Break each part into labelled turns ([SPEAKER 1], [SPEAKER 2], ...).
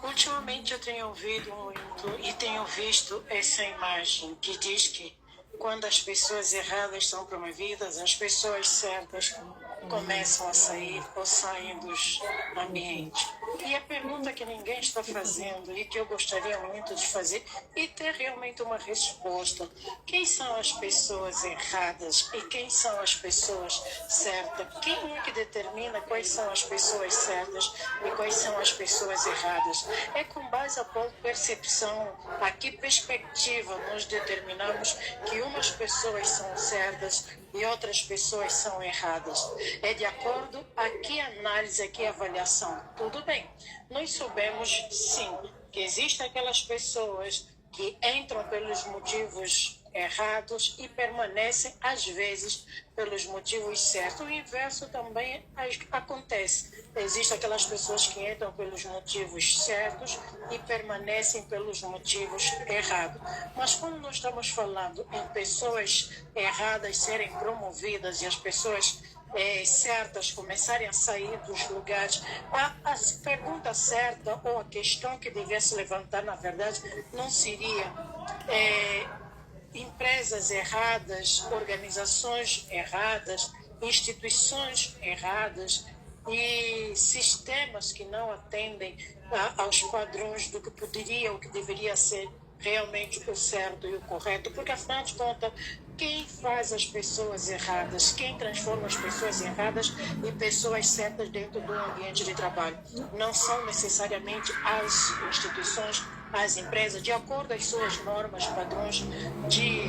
[SPEAKER 1] Ultimamente eu tenho ouvido muito e tenho visto essa imagem que diz que quando as pessoas erradas são promovidas, as pessoas certas começam a sair ou saem dos ambientes. E a pergunta que ninguém está fazendo e que eu gostaria muito de fazer e ter realmente uma resposta: quem são as pessoas erradas e quem são as pessoas certas? Quem é que determina quais são as pessoas certas e quais são as pessoas erradas? É com base a qual percepção, a que perspectiva nós determinamos que umas pessoas são certas e outras pessoas são erradas? É de acordo a que análise, a que avaliação? Tudo bem, nós soubemos sim que existem aquelas pessoas que entram pelos motivos errados e permanecem às vezes pelos motivos certos. O inverso também acontece. Existem aquelas pessoas que entram pelos motivos certos e permanecem pelos motivos errados. Mas quando nós estamos falando em pessoas erradas serem promovidas e as pessoas certas começarem a sair dos lugares, a pergunta certa ou a questão que devesse levantar, na verdade, não seria empresas erradas, organizações erradas, instituições erradas e sistemas que não atendem aos padrões do que poderia, o que deveria ser realmente o certo e o correto, porque afinal de contas, quem faz as pessoas erradas, quem transforma as pessoas erradas em pessoas certas dentro do ambiente de trabalho? Não são necessariamente as instituições, as empresas, de acordo com as suas normas, padrões de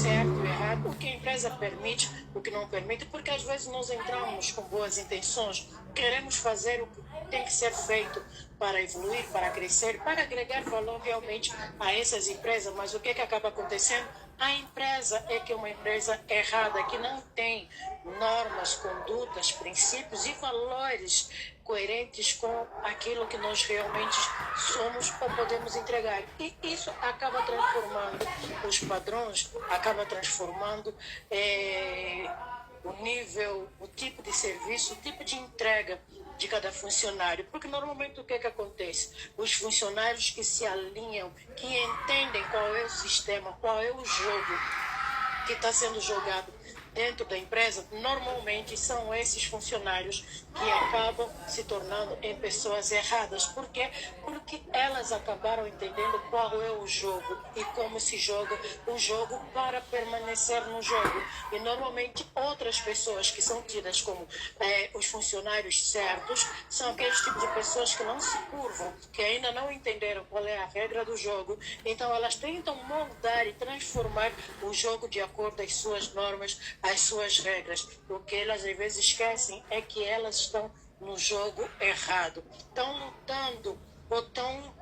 [SPEAKER 1] certo e errado, o que a empresa permite, o que não permite, porque às vezes nós entramos com boas intenções, queremos fazer o que tem que ser feito para evoluir, para crescer, para agregar valor realmente a essas empresas, mas o que acaba acontecendo? A empresa é que é uma empresa errada, que não tem normas, condutas, princípios e valores coerentes com aquilo que nós realmente somos ou podemos entregar. E isso acaba transformando os padrões, acaba transformando o nível, o tipo de serviço, o tipo de entrega de cada funcionário. Porque normalmente o que acontece? Os funcionários que se alinham, que entendem qual é o sistema, qual é o jogo que está sendo jogado dentro da empresa, normalmente são esses funcionários que acabam se tornando em pessoas erradas. Por quê? Porque elas acabaram entendendo qual é o jogo e como se joga o jogo para permanecer no jogo. E normalmente outras pessoas que são tidas como os funcionários certos são aqueles tipos de pessoas que não se curvam, que ainda não entenderam qual é a regra do jogo, então elas tentam moldar e transformar o jogo de acordo com as suas normas, as suas regras. O que elas às vezes esquecem é que elas estão no jogo errado. Estão lutando ou estão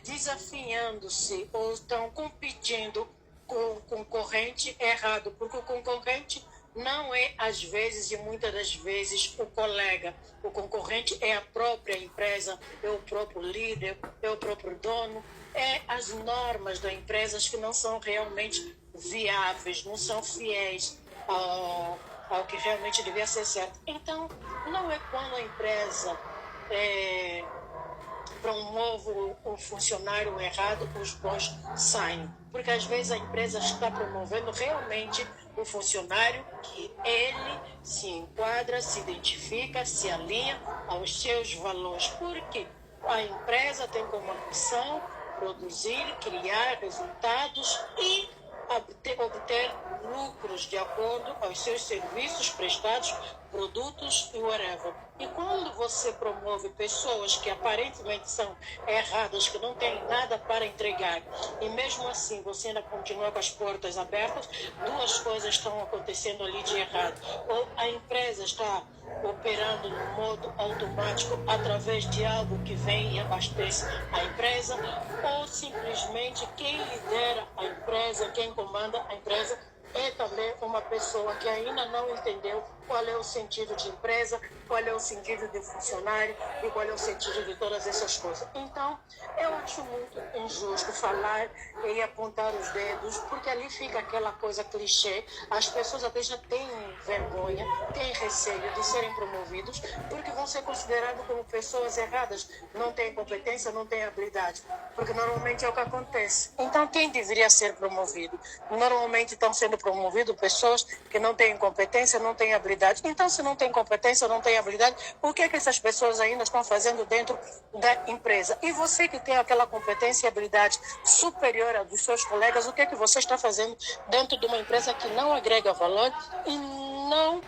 [SPEAKER 1] desafiando-se ou estão competindo com o concorrente errado, porque o concorrente não é, às vezes, e muitas das vezes, o colega. O concorrente é a própria empresa, é o próprio líder, é o próprio dono, é as normas da empresa que não são realmente viáveis, não são fiéis ao que realmente devia ser certo. Então, não é quando a empresa promove o funcionário errado, os bons saem. Porque às vezes a empresa está promovendo realmente o funcionário que ele se enquadra, se identifica, se alinha aos seus valores. Porque a empresa tem como missão produzir, criar resultados e obter lucros de acordo aos seus serviços prestados, produtos e whatever. E quando você promove pessoas que aparentemente são erradas, que não têm nada para entregar, e mesmo assim você ainda continua com as portas abertas, duas coisas estão acontecendo ali de errado. Ou a empresa está operando no modo automático através de algo que vem e abastece a empresa, ou simplesmente quem lidera a empresa, quem comanda a empresa, é também uma pessoa que ainda não entendeu qual é o sentido de empresa, qual é o sentido de funcionário e qual é o sentido de todas essas coisas. Então, eu acho muito injusto falar e apontar os dedos, porque ali fica aquela coisa clichê, as pessoas até já têm vergonha, têm receio de serem promovidos, porque vão ser considerados como pessoas erradas, não têm competência, não têm habilidade, porque normalmente é o que acontece. Então, quem deveria ser promovido? Normalmente estão sendo promovidas pessoas que não têm competência, não têm habilidade. Então, se não tem competência, não tem habilidade, o que é que essas pessoas ainda estão fazendo dentro da empresa? E você que tem aquela competência e habilidade superior a dos seus colegas, o que é que você está fazendo dentro de uma empresa que não agrega valor e não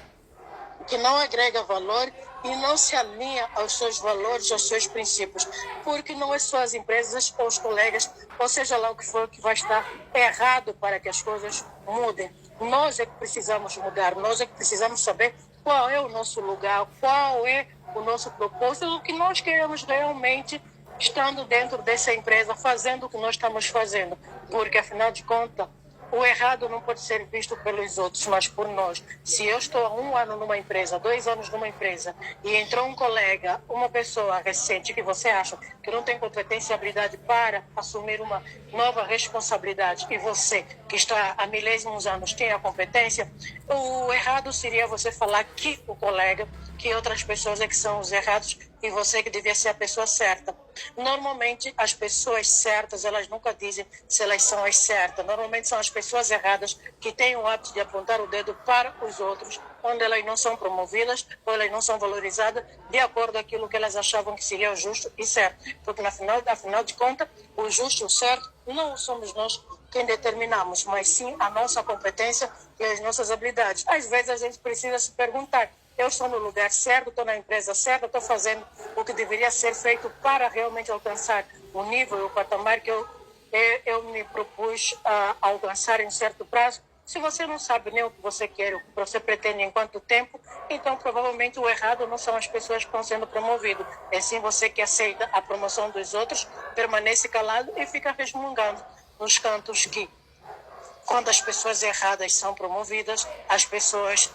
[SPEAKER 1] agrega valor e não se alinha aos seus valores, aos seus princípios, porque não é só as empresas ou os colegas, ou seja lá o que for, que vai estar errado para que as coisas mudem. Nós é que precisamos mudar, nós é que precisamos saber qual é o nosso lugar, qual é o nosso propósito, o que nós queremos realmente estando dentro dessa empresa, fazendo o que nós estamos fazendo, porque afinal de contas, o errado não pode ser visto pelos outros, mas por nós. Se eu estou há 1 ano numa empresa, 2 anos numa empresa, e entrou um colega, uma pessoa recente que você acha que não tem competência e habilidade para assumir uma nova responsabilidade, e você, que está há milésimos anos, tem a competência, o errado seria você falar que o colega, que outras pessoas é que são os errados, e você que devia ser a pessoa certa. Normalmente, as pessoas certas, elas nunca dizem se elas são as certas. Normalmente, são as pessoas erradas que têm o hábito de apontar o dedo para os outros, onde elas não são promovidas ou elas não são valorizadas de acordo com aquilo que elas achavam que seria o justo e certo. Porque, afinal de contas, o justo e o certo não somos nós quem determinamos, mas sim a nossa competência e as nossas habilidades. Às vezes, a gente precisa se perguntar: eu estou no lugar certo, estou na empresa certa, estou fazendo o que deveria ser feito para realmente alcançar o nível, o patamar que eu me propus a alcançar em um certo prazo. Se você não sabe nem o que você quer, o que você pretende em quanto tempo, então provavelmente o errado não são as pessoas que estão sendo promovidas. É sim você que aceita a promoção dos outros, permanece calado e fica resmungando nos cantos que, quando as pessoas erradas são promovidas,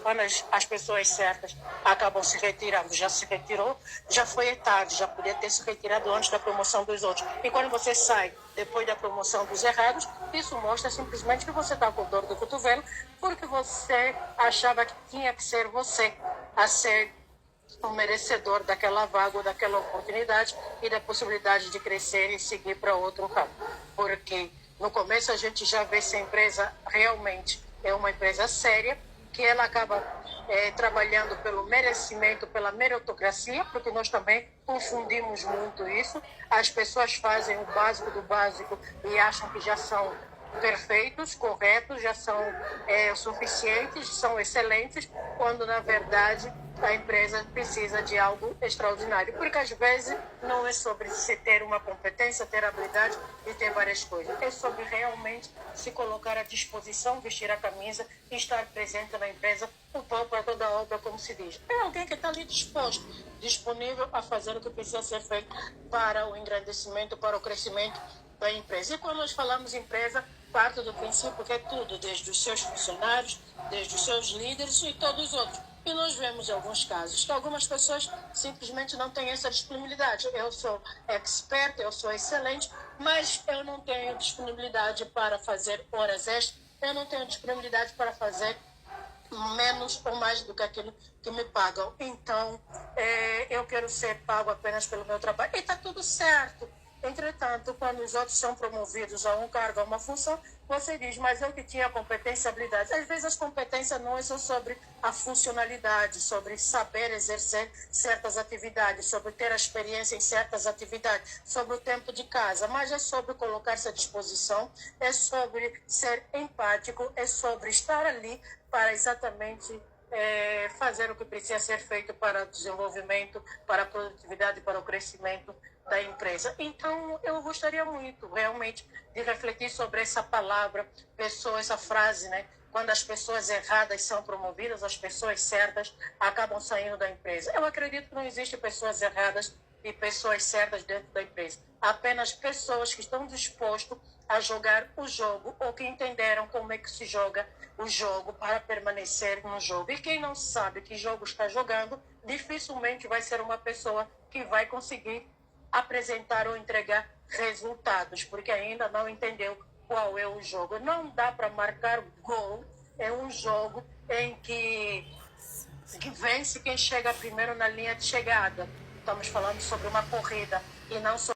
[SPEAKER 1] quando as pessoas certas acabam se retirando. Já se retirou, já foi tarde, já podia ter se retirado antes da promoção dos outros. E quando você sai depois da promoção dos errados, isso mostra simplesmente que você está com dor do cotovelo, porque você achava que tinha que ser você a ser o merecedor daquela vaga ou daquela oportunidade e da possibilidade de crescer e seguir para outro campo. Porque no começo a gente já vê se a empresa realmente é uma empresa séria, que ela acaba trabalhando pelo merecimento, pela meritocracia, porque nós também confundimos muito isso. As pessoas fazem o básico do básico e acham que já são perfeitos, corretos, já são suficientes, são excelentes, quando na verdade a empresa precisa de algo extraordinário, porque às vezes não é sobre se ter uma competência, ter habilidade e ter várias coisas, é sobre realmente se colocar à disposição, vestir a camisa e estar presente na empresa, o pão para toda a obra, como se diz. É alguém que está ali disponível a fazer o que precisa ser feito para o engrandecimento, para o crescimento da empresa. E quando nós falamos empresa, parte do princípio que é tudo, desde os seus funcionários, desde os seus líderes e todos os outros. E nós vemos em alguns casos que algumas pessoas simplesmente não têm essa disponibilidade. Eu sou expert, eu sou excelente, mas eu não tenho disponibilidade para fazer horas extras, eu não tenho disponibilidade para fazer menos ou mais do que aquilo que me pagam. Então, eu quero ser pago apenas pelo meu trabalho. E está tudo certo. Entretanto, quando os outros são promovidos a um cargo, a uma função, você diz: mas eu que tinha competência e habilidade. Às vezes as competências não são sobre a funcionalidade, sobre saber exercer certas atividades, sobre ter a experiência em certas atividades, sobre o tempo de casa, mas é sobre colocar-se à disposição, é sobre ser empático, é sobre estar ali para exatamente fazer o que precisa ser feito para o desenvolvimento, para a produtividade, para o crescimento da empresa. Então, eu gostaria muito, realmente, de refletir sobre essa palavra, essa frase, né? Quando as pessoas erradas são promovidas, as pessoas certas acabam saindo da empresa. Eu acredito que não existem pessoas erradas e pessoas certas dentro da empresa. Apenas pessoas que estão dispostas a jogar o jogo ou que entenderam como é que se joga o jogo para permanecer no jogo. E quem não sabe que jogo está jogando, dificilmente vai ser uma pessoa que vai conseguir apresentar ou entregar resultados, porque ainda não entendeu qual é o jogo. Não dá para marcar gol. É um jogo em que vence quem chega primeiro na linha de chegada. Estamos falando sobre uma corrida e não sobre